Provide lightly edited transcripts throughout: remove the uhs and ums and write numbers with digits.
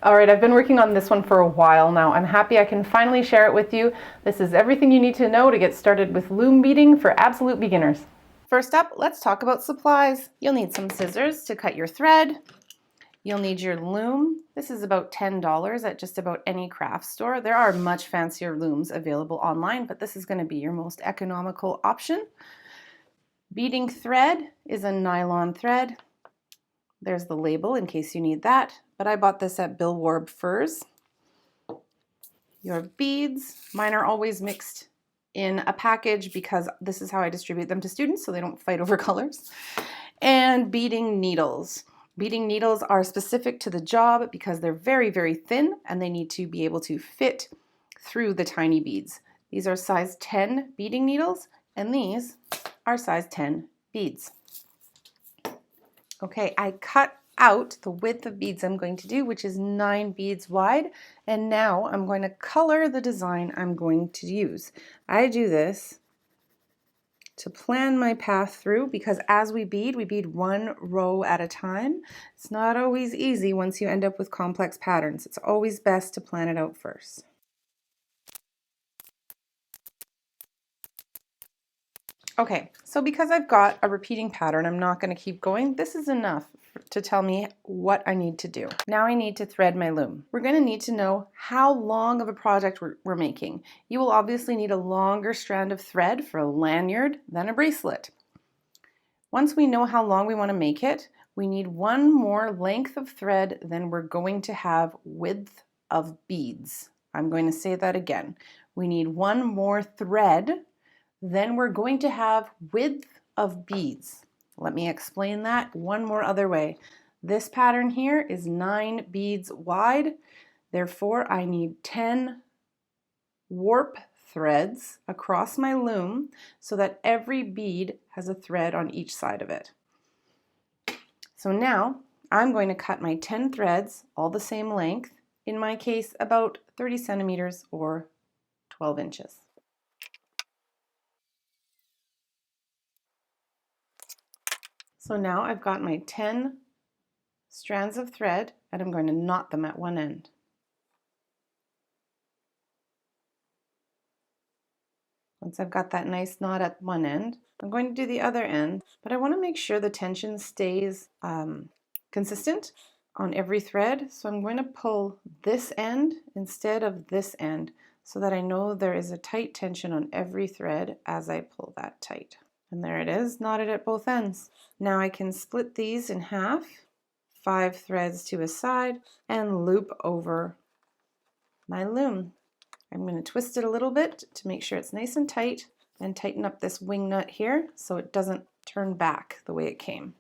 All right, I've been working on this one for a while now. I'm happy I can finally share it with you. This is everything you need to know to get started with loom beading for absolute beginners. First up, let's talk about supplies. You'll need some scissors to cut your thread. You'll need your loom. This is about $10 at just about any craft store. There are much fancier looms available online, but this is going to be your most economical option. Beading thread is a nylon thread. There's the label in case you need that, but I bought this at Bill Warb Furs. Your beads, mine are always mixed in a package because this is how I distribute them to students so they don't fight over colors. And beading needles. Beading needles are specific to the job because they're very, very thin and they need to be able to fit through the tiny beads. These are size 10 beading needles and these are size 10 beads. Okay, I cut out the width of beads I'm going to do, which is 9 beads wide, and now I'm going to color the design I'm going to use. I do this to plan my path through because as we bead one row at a time. It's not always easy once you end up with complex patterns. It's always best to plan it out first. Okay, so because I've got a repeating pattern, I'm not going to keep going. This is enough to tell me what I need to do. Now I need to thread my loom. We're going to need to know how long of a project we're making. You will obviously need a longer strand of thread for a lanyard than a bracelet. Once we know how long we want to make it, we need one more length of thread than we're going to have width of beads. I'm going to say that again. We need one more thread, then we're going to have width of beads. Let me explain that one more other way. This pattern here is 9 beads wide. Therefore, I need 10 warp threads across my loom so that every bead has a thread on each side of it. So now I'm going to cut my 10 threads, all the same length, in my case about 30 centimeters or 12 inches. So now I've got my 10 strands of thread and I'm going to knot them at one end. Once I've got that nice knot at one end, I'm going to do the other end, but I want to make sure the tension stays consistent on every thread. So I'm going to pull this end instead of this end so that I know there is a tight tension on every thread as I pull that tight. And there it is, knotted at both ends. Now I can split these in half, 5 threads to a side, and loop over my loom. I'm going to twist it a little bit to make sure it's nice and tight and tighten up this wing nut here so it doesn't turn back the way it came.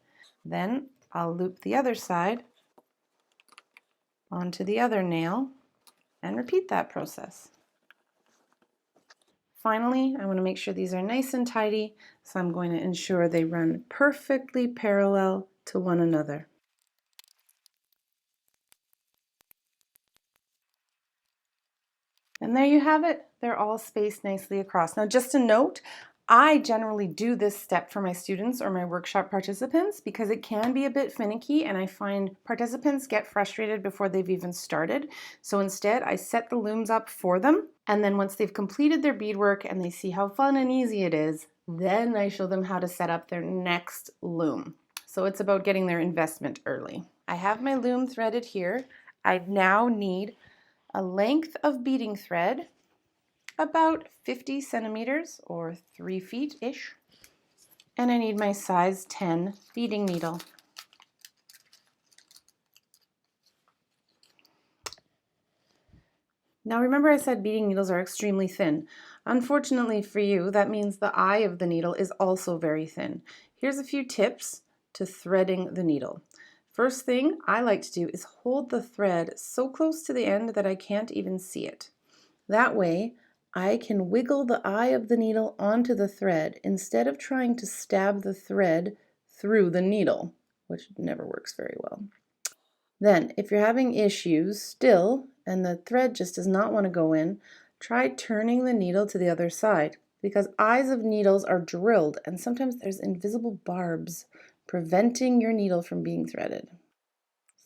Then I'll loop the other side onto the other nail and repeat that process. Finally, I want to make sure these are nice and tidy, so I'm going to ensure they run perfectly parallel to one another. And there you have it. They're all spaced nicely across. Now, just a note, I generally do this step for my students or my workshop participants because it can be a bit finicky and I find participants get frustrated before they've even started. So instead, I set the looms up for them, and then once they've completed their beadwork and they see how fun and easy it is, then I show them how to set up their next loom. So it's about getting their investment early. I have my loom threaded here. I now need a length of beading thread about 50 centimeters or 3 feet-ish. And I need my size 10 beading needle. Now remember I said beading needles are extremely thin. Unfortunately for you, that means the eye of the needle is also very thin. Here's a few tips to threading the needle. First thing I like to do is hold the thread so close to the end that I can't even see it. That way, I can wiggle the eye of the needle onto the thread instead of trying to stab the thread through the needle, which never works very well. Then, if you're having issues still and the thread just does not want to go in, try turning the needle to the other side because eyes of needles are drilled and sometimes there's invisible barbs preventing your needle from being threaded.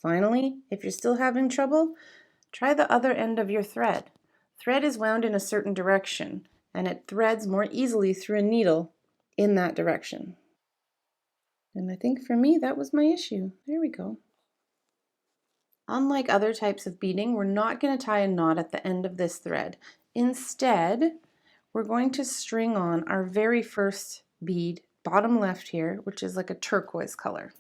Finally, if you're still having trouble, try the other end of your thread. Thread is wound in a certain direction, and it threads more easily through a needle in that direction. And I think for me, that was my issue. There we go. Unlike other types of beading, we're not going to tie a knot at the end of this thread. Instead, we're going to string on our very first bead, bottom left here, which is like a turquoise color.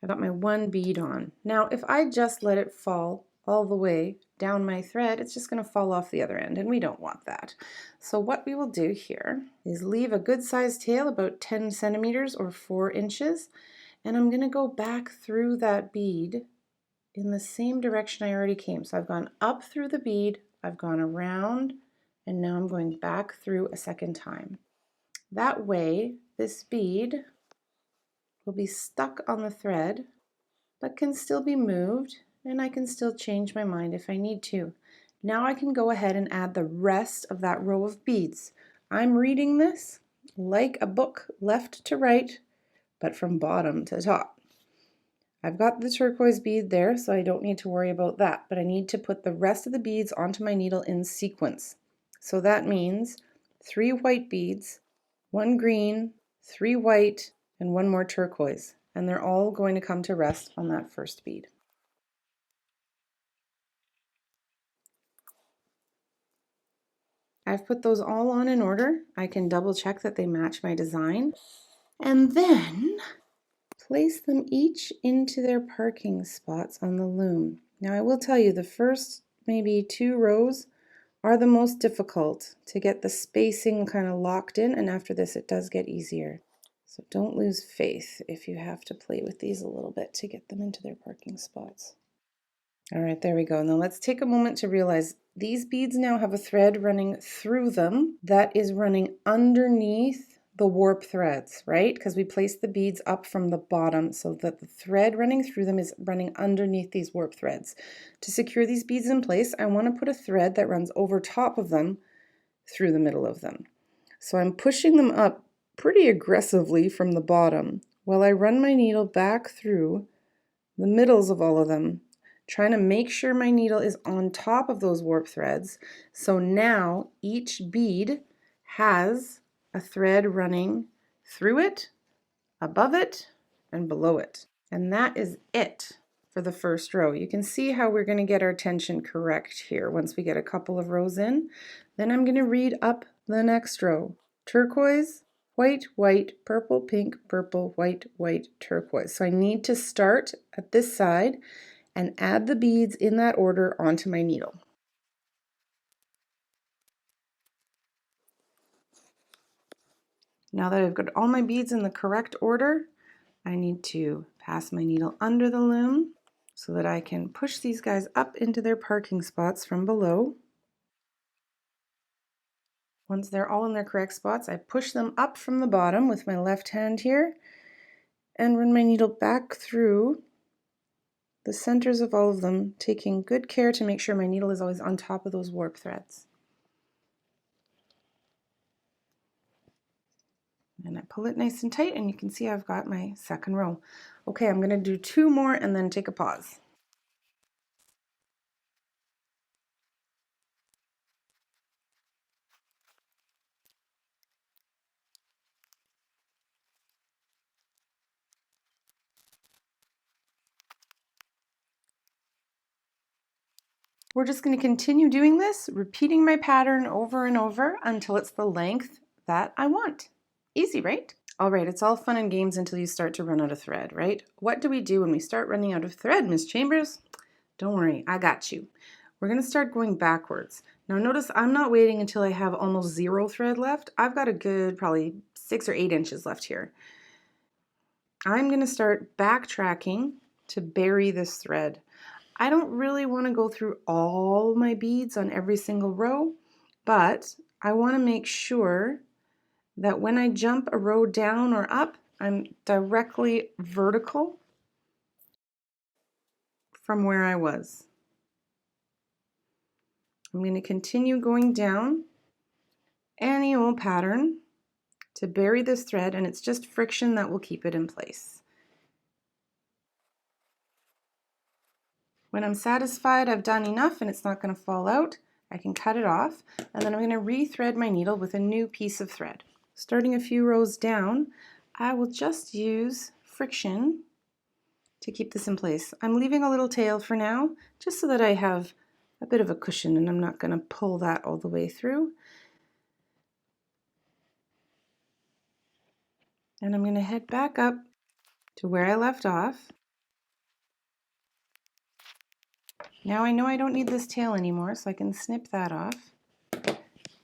I got my one bead on. Now, if I just let it fall all the way down my thread, it's just going to fall off the other end, and we don't want that. So what we will do here is leave a good sized tail, about 10 centimeters or 4 inches, and I'm going to go back through that bead in the same direction I already came. So I've gone up through the bead, I've gone around, and now I'm going back through a second time. That way, this bead will be stuck on the thread, but can still be moved, and I can still change my mind if I need to. Now I can go ahead and add the rest of that row of beads. I'm reading this like a book, left to right, but from bottom to top. I've got the turquoise bead there, so I don't need to worry about that, but I need to put the rest of the beads onto my needle in sequence. So that means 3 white beads, 1 green, 3 white, and 1 more turquoise, and they're all going to come to rest on that first bead. I've put those all on in order. I can double check that they match my design, and then place them each into their parking spots on the loom. Now I will tell you, the first maybe 2 rows are the most difficult to get the spacing kind of locked in, and after this it does get easier. So don't lose faith if you have to play with these a little bit to get them into their parking spots. All right, there we go. Now let's take a moment to realize these beads now have a thread running through them that is running underneath the warp threads, right? Because we placed the beads up from the bottom so that the thread running through them is running underneath these warp threads. To secure these beads in place, I want to put a thread that runs over top of them through the middle of them. So I'm pushing them up pretty aggressively from the bottom while I run my needle back through the middles of all of them, trying to make sure my needle is on top of those warp threads. So now each bead has a thread running through it, above it, and below it. And that is it for the first row. You can see how we're going to get our tension correct here once we get a couple of rows in. Then I'm going to read up the next row. Turquoise, white, white, purple, pink, purple, white, white, turquoise. So I need to start at this side and add the beads in that order onto my needle. Now that I've got all my beads in the correct order, I need to pass my needle under the loom so that I can push these guys up into their parking spots from below. Once they're all in their correct spots, I push them up from the bottom with my left hand here and run my needle back through the centers of all of them, taking good care to make sure my needle is always on top of those warp threads. And I pull it nice and tight, and you can see I've got my second row. Okay, I'm going to do 2 more and then take a pause. We're just going to continue doing this, repeating my pattern over and over until it's the length that I want. Easy, right? All right, it's all fun and games until you start to run out of thread, right? What do we do when we start running out of thread, Miss Chambers? Don't worry, I got you. We're going to start going backwards. Now notice I'm not waiting until I have almost 0 thread left. I've got a good probably 6 or 8 inches left here. I'm going to start backtracking to bury this thread. I don't really want to go through all my beads on every single row, but I want to make sure that when I jump a row down or up, I'm directly vertical from where I was. I'm going to continue going down any old pattern to bury this thread, and it's just friction that will keep it in place. When I'm satisfied I've done enough and it's not going to fall out, I can cut it off, and then I'm going to re-thread my needle with a new piece of thread. Starting a few rows down, I will just use friction to keep this in place. I'm leaving a little tail for now, just so that I have a bit of a cushion and I'm not going to pull that all the way through. And I'm going to head back up to where I left off. Now I know I don't need this tail anymore, so I can snip that off.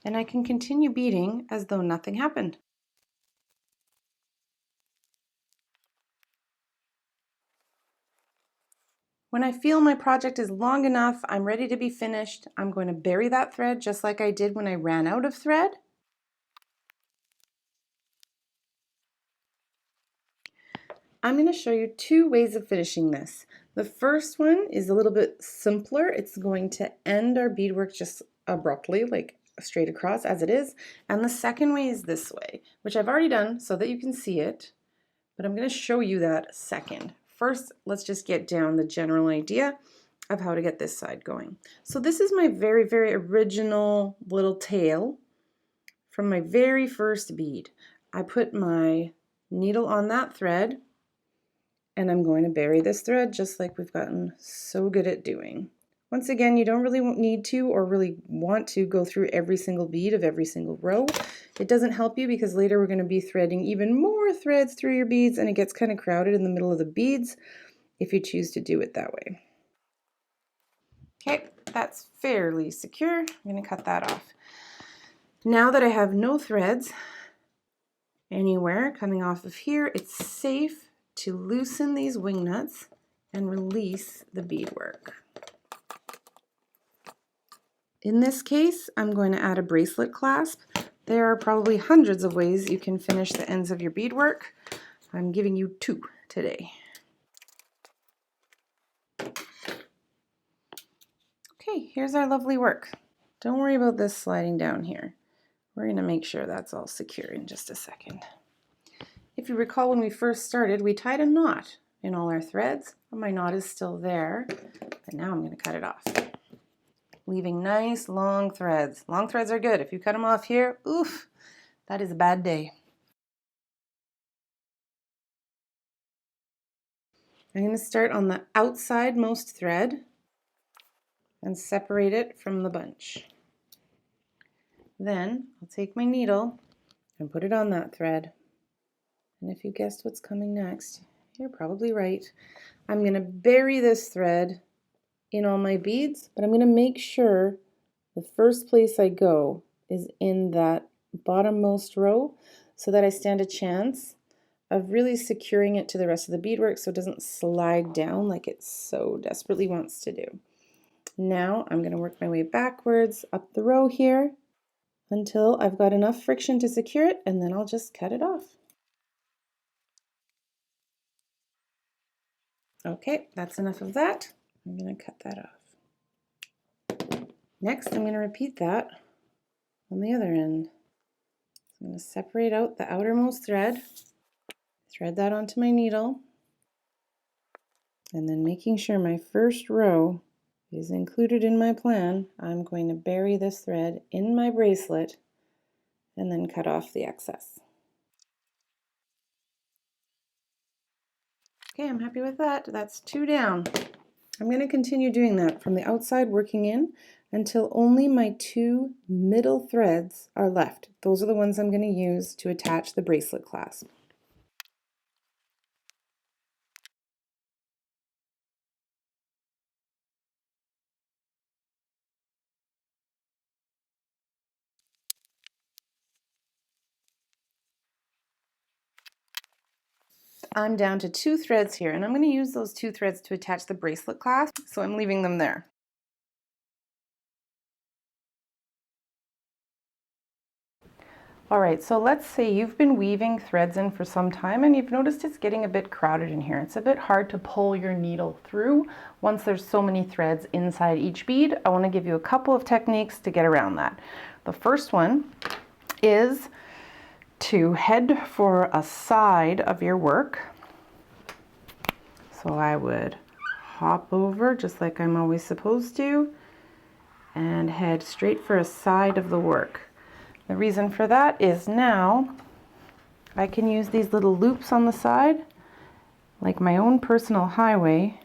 And I can continue beading as though nothing happened. When I feel my project is long enough, I'm ready to be finished, I'm going to bury that thread just like I did when I ran out of thread. I'm going to show you two ways of finishing this. The first one is a little bit simpler. It's going to end our beadwork just abruptly, like straight across as it is. And the second way is this way, which I've already done so that you can see it, but I'm going to show you that second. First, let's just get down the general idea of how to get this side going. So this is my very, very original little tail from my very first bead. I put my needle on that thread, and I'm going to bury this thread just like we've gotten so good at doing. Once again, you don't really need to or really want to go through every single bead of every single row. It doesn't help you because later we're going to be threading even more threads through your beads, and it gets kind of crowded in the middle of the beads if you choose to do it that way. Okay, that's fairly secure. I'm going to cut that off. Now that I have no threads anywhere coming off of here, it's safe to loosen these wing nuts and release the beadwork. In this case, I'm going to add a bracelet clasp. There are probably hundreds of ways you can finish the ends of your beadwork. I'm giving you two today. Okay, here's our lovely work. Don't worry about this sliding down here. We're going to make sure that's all secure in just a second. If you recall, when we first started, we tied a knot in all our threads. My knot is still there, but now I'm going to cut it off. Leaving nice long threads. Long threads are good. If you cut them off here, oof, that is a bad day. I'm going to start on the outside-most thread and separate it from the bunch. Then I'll take my needle and put it on that thread. And if you guessed what's coming next, you're probably right. I'm going to bury this thread in all my beads, but I'm going to make sure the first place I go is in that bottommost row so that I stand a chance of really securing it to the rest of the beadwork so it doesn't slide down like it so desperately wants to do. Now I'm going to work my way backwards up the row here until I've got enough friction to secure it, and then I'll just cut it off. Okay, that's enough of that. I'm going to cut that off. Next, I'm going to repeat that on the other end. I'm going to separate out the outermost thread, thread that onto my needle, and then making sure my first row is included in my plan, I'm going to bury this thread in my bracelet and then cut off the excess. Okay, I'm happy with that. That's two down. I'm going to continue doing that from the outside, working in until only my two middle threads are left. Those are the ones I'm going to use to attach the bracelet clasp. I'm down to two threads here, and I'm going to use those two threads to attach the bracelet clasp, so I'm leaving them there. Alright, so let's say you've been weaving threads in for some time and you've noticed it's getting a bit crowded in here. It's a bit hard to pull your needle through once there's so many threads inside each bead. I want to give you a couple of techniques to get around that. The first one is to head for a side of your work. So I would hop over just like I'm always supposed to and head straight for a side of the work. The reason for that is now I can use these little loops on the side like my own personal highway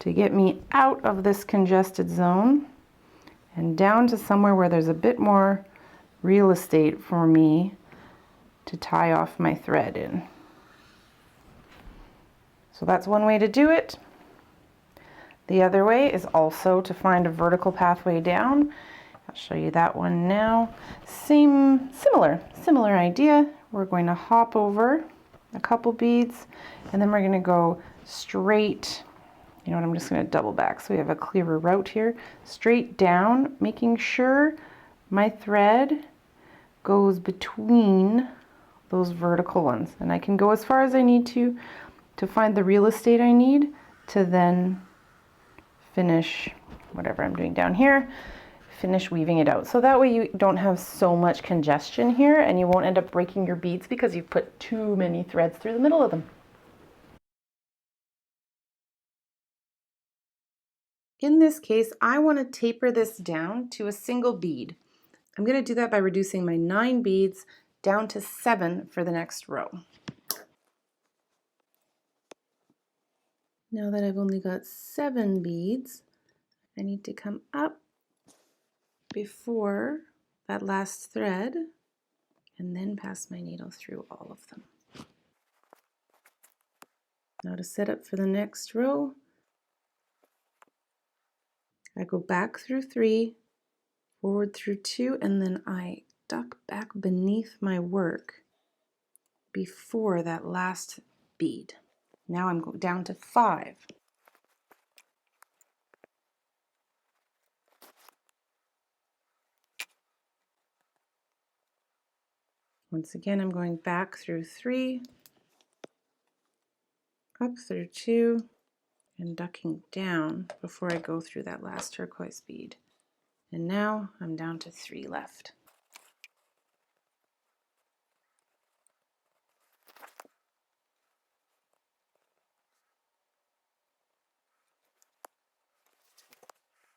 to get me out of this congested zone and down to somewhere where there's a bit more real estate for me to tie off my thread in. So that's one way to do it. The other way is also to find a vertical pathway down. I'll show you that one now. Similar idea. We're going to hop over a couple beads and then we're going to go straight. You know what, I'm just going to double back so we have a clearer route here. Straight down, making sure my thread goes between those vertical ones. And I can go as far as I need to find the real estate I need to then finish whatever I'm doing down here, finish weaving it out. So that way you don't have so much congestion here and you won't end up breaking your beads because you've put too many threads through the middle of them. In this case, I want to taper this down to a single bead. I'm going to do that by reducing my 9 beads down to 7 for the next row. Now that I've only got 7 beads, I need to come up before that last thread and then pass my needle through all of them. Now to set up for the next row, I go back through 3, forward through 2, and then I duck back beneath my work before that last bead. Now I'm going down to 5. Once again, I'm going back through 3, up through 2, and ducking down before I go through that last turquoise bead. And now I'm down to 3 left.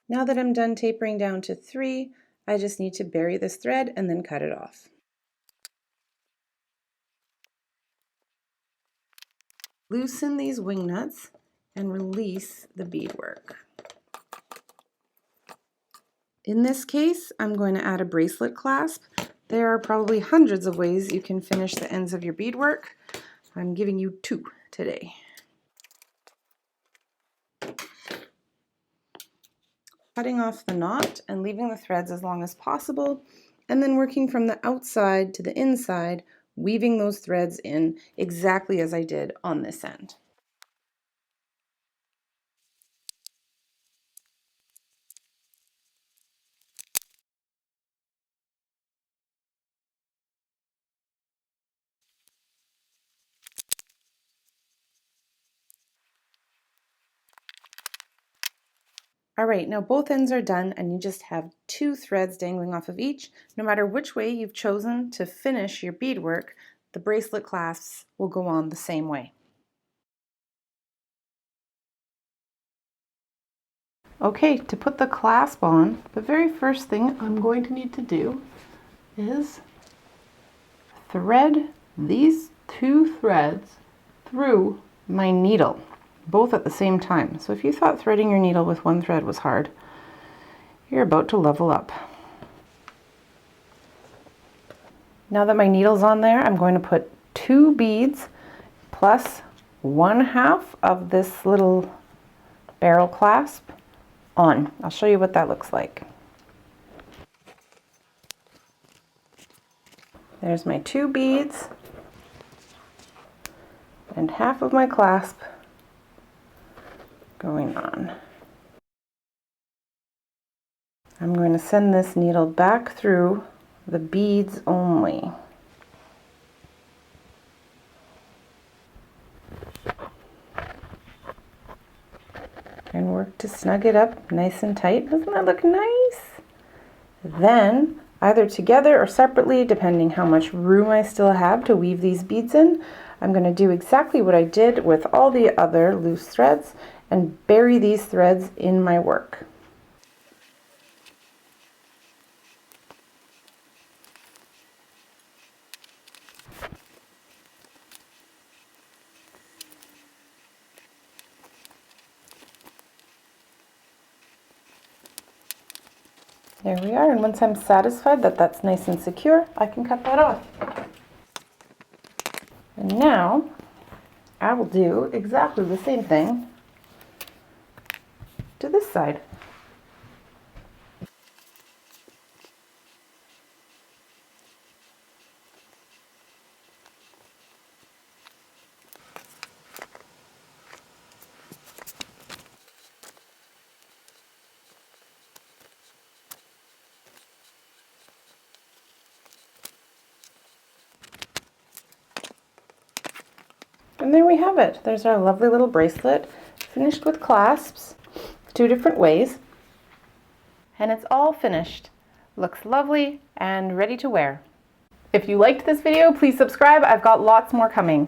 Now that I'm done tapering down to 3, I just need to bury this thread and then cut it off. Loosen these wing nuts and release the beadwork. In this case, I'm going to add a bracelet clasp. There are probably hundreds of ways you can finish the ends of your beadwork. I'm giving you 2 today. Cutting off the knot and leaving the threads as long as possible, and then working from the outside to the inside, weaving those threads in exactly as I did on this end. All right, now both ends are done and you just have 2 threads dangling off of each. No matter which way you've chosen to finish your beadwork, the bracelet clasps will go on the same way. Okay, to put the clasp on, the very first thing I'm going to need to do is thread these 2 threads through my needle, both at the same time. So if you thought threading your needle with 1 thread was hard, you're about to level up. Now that my needle's on there, I'm going to put 2 beads plus 1/2 of this little barrel clasp on. I'll show you what that looks like. There's my 2 beads and 1/2 of my clasp going on. I'm going to send this needle back through the beads only. And work to snug it up nice and tight. Doesn't that look nice? Then, either together or separately, depending how much room I still have to weave these beads in, I'm going to do exactly what I did with all the other loose threads and bury these threads in my work. There we are, and once I'm satisfied that that's nice and secure, I can cut that off. And now I will do exactly the same thing to this side. And there we have it. There's our lovely little bracelet, finished with clasps, 2 different ways. And it's all finished. Looks lovely and ready to wear. If you liked this video, please subscribe. I've got lots more coming.